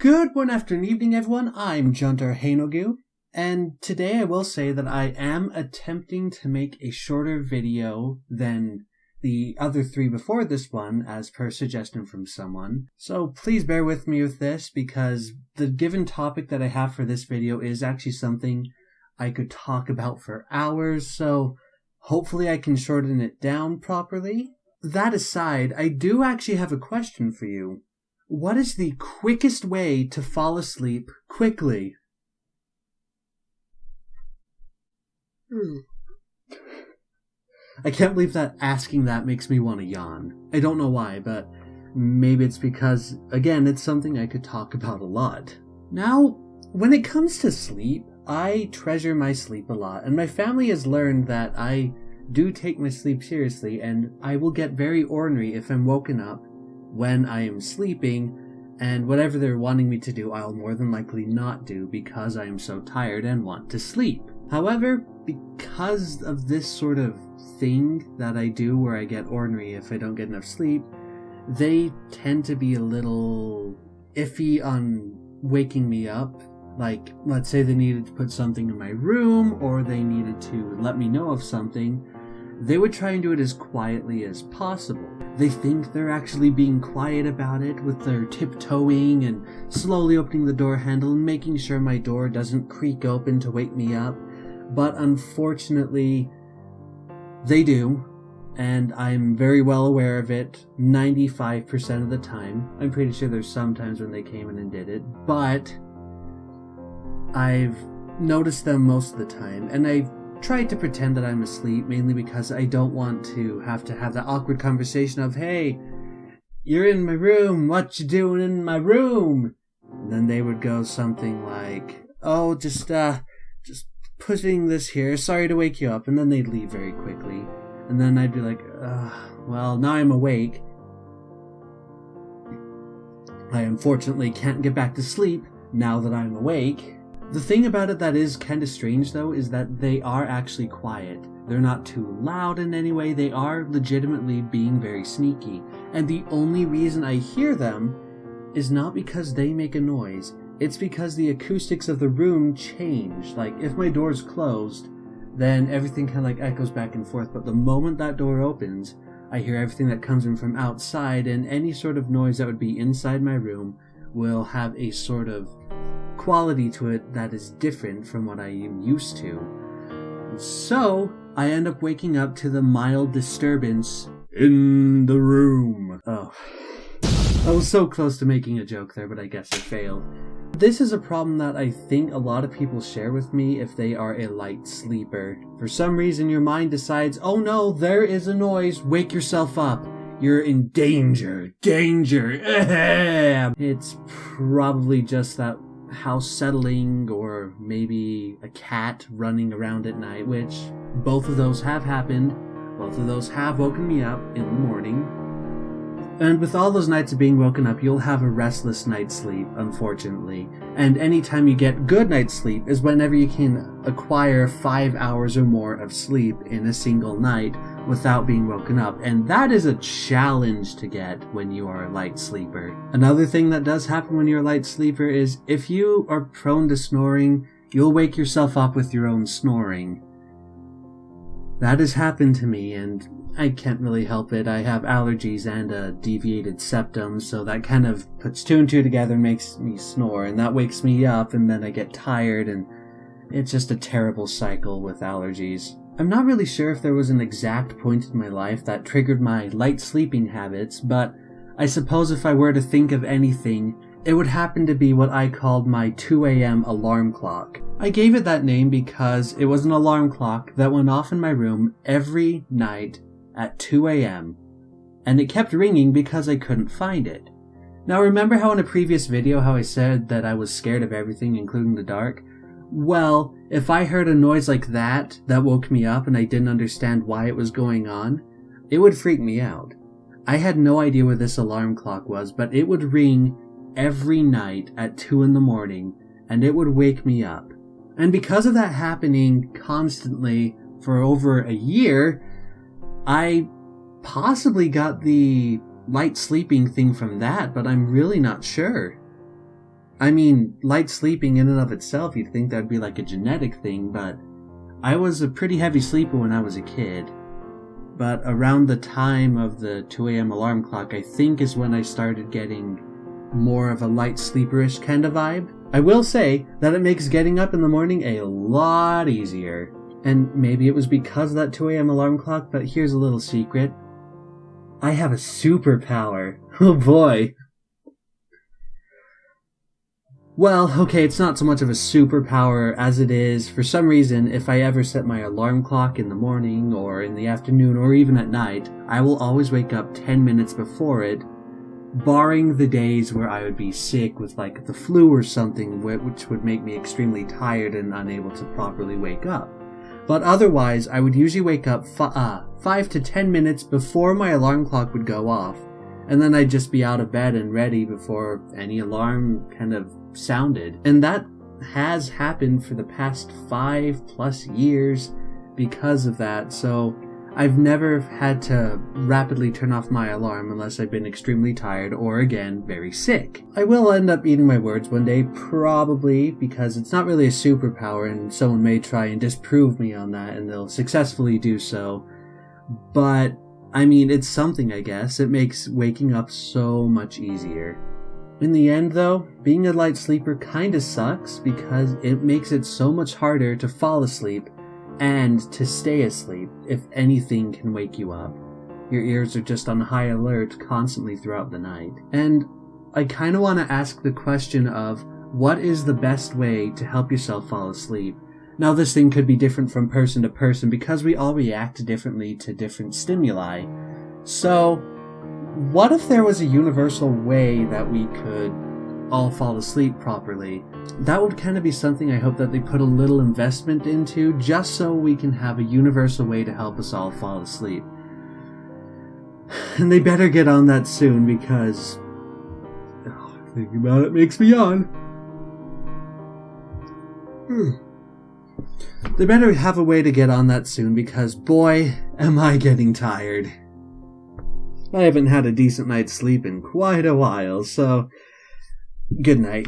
Good morning, afternoon, evening, everyone. I'm Junter Hainogu, and today I will say that I am attempting to make a shorter video than the other three before this one, as per suggestion from someone. So please bear with me with this, because the given topic that I have for this video is actually something I could talk about for hours, so hopefully I can shorten it down properly. That aside, I do actually have a question for you. What is the quickest way to fall asleep quickly? I can't believe that asking that makes me want to yawn. I don't know why, but maybe it's because, again, it's something I could talk about a lot. Now, when it comes to sleep, I treasure my sleep a lot, and my family has learned that I do take my sleep seriously, and I will get very ornery if I'm woken up when I am sleeping, and whatever they're wanting me to do, I'll more than likely not do because I am so tired and want to sleep. However, because of this sort of thing that I do where I get ornery if I don't get enough sleep, they tend to be a little iffy on waking me up. Like, let's say they needed to put something in my room, or they needed to let me know of something, they would try and do it as quietly as possible. They think they're actually being quiet about it with their tiptoeing and slowly opening the door handle and making sure my door doesn't creak open to wake me up. But unfortunately, they do, and I'm very well aware of it 95% of the time. I'm pretty sure there's some times when they came in and did it, but I've noticed them most of the time, and I've tried to pretend that I'm asleep, mainly because I don't want to have that awkward conversation of, hey, you're in my room, what you doing in my room? And then they would go something like, oh, just putting this here, sorry to wake you up, and then they'd leave very quickly. And then I'd be like, well, now I'm awake. I unfortunately can't get back to sleep now that I'm awake. The thing about it that is kind of strange, though, is that they are actually quiet. They're not too loud in any way. They are legitimately being very sneaky. And the only reason I hear them is not because they make a noise. It's because the acoustics of the room change. Like, if my door's closed, then everything kind of like echoes back and forth. But the moment that door opens, I hear everything that comes in from outside, and any sort of noise that would be inside my room will have a sort of quality to it that is different from what I am used to. So, I end up waking up to the mild disturbance in the room. Oh. I was so close to making a joke there, but I guess I failed. This is a problem that I think a lot of people share with me if they are a light sleeper. For some reason, your mind decides, oh no, there is a noise, wake yourself up. You're in danger. Danger. It's probably just that house settling, or maybe a cat running around at night, which both of those have happened. Both of those have woken me up in the morning. And with all those nights of being woken up, you'll have a restless night's sleep, unfortunately. And anytime you get good night's sleep is whenever you can acquire 5 hours or more of sleep in a single night without being woken up. And that is a challenge to get when you are a light sleeper. Another thing that does happen when you're a light sleeper is if you are prone to snoring, you'll wake yourself up with your own snoring. That has happened to me, and I can't really help it. I have allergies and a deviated septum, so that kind of puts two and two together and makes me snore, and that wakes me up, and then I get tired, and it's just a terrible cycle with allergies. I'm not really sure if there was an exact point in my life that triggered my light sleeping habits, but I suppose if I were to think of anything, it would happen to be what I called my 2 a.m. alarm clock. I gave it that name because it was an alarm clock that went off in my room every night at 2 a.m. and it kept ringing because I couldn't find it. Now, remember how in a previous video how I said that I was scared of everything, including the dark? Well, if I heard a noise like that woke me up and I didn't understand why it was going on, it would freak me out. I had no idea what this alarm clock was, but it would ring every night at 2 in the morning, and it would wake me up. And because of that happening constantly for over a year, I possibly got the light sleeping thing from that, but I'm really not sure. I mean, light sleeping in and of itself, you'd think that'd be like a genetic thing, but I was a pretty heavy sleeper when I was a kid. But around the time of the 2 a.m. alarm clock, I think is when I started getting more of a light sleeperish kind of vibe. I will say that it makes getting up in the morning a lot easier. And maybe it was because of that 2 a.m. alarm clock, but here's a little secret. I have a superpower. Oh boy. Well, okay, it's not so much of a superpower as it is, for some reason, if I ever set my alarm clock in the morning or in the afternoon or even at night, I will always wake up 10 minutes before it, barring the days where I would be sick with like the flu or something, which would make me extremely tired and unable to properly wake up. But otherwise, I would usually wake up 5 to 10 minutes before my alarm clock would go off, and then I'd just be out of bed and ready before any alarm kind of sounded. And that has happened for the past 5+ years because of that, so I've never had to rapidly turn off my alarm unless I've been extremely tired or, again, very sick. I will end up eating my words one day, probably, because it's not really a superpower and someone may try and disprove me on that and they'll successfully do so. But, I mean, it's something, I guess. It makes waking up so much easier. In the end, though, being a light sleeper kinda sucks because it makes it so much harder to fall asleep and to stay asleep if anything can wake you up. Your ears are just on high alert constantly throughout the night. And I kinda want to ask the question of, what is the best way to help yourself fall asleep? Now, this thing could be different from person to person because we all react differently to different stimuli. So, what if there was a universal way that we could all fall asleep properly? That would kind of be something I hope that they put a little investment into, just so we can have a universal way to help us all fall asleep. And they better get on that soon because thinking about it makes me yawn. They better have a way to get on that soon because, boy, am I getting tired. I haven't had a decent night's sleep in quite a while, so good night.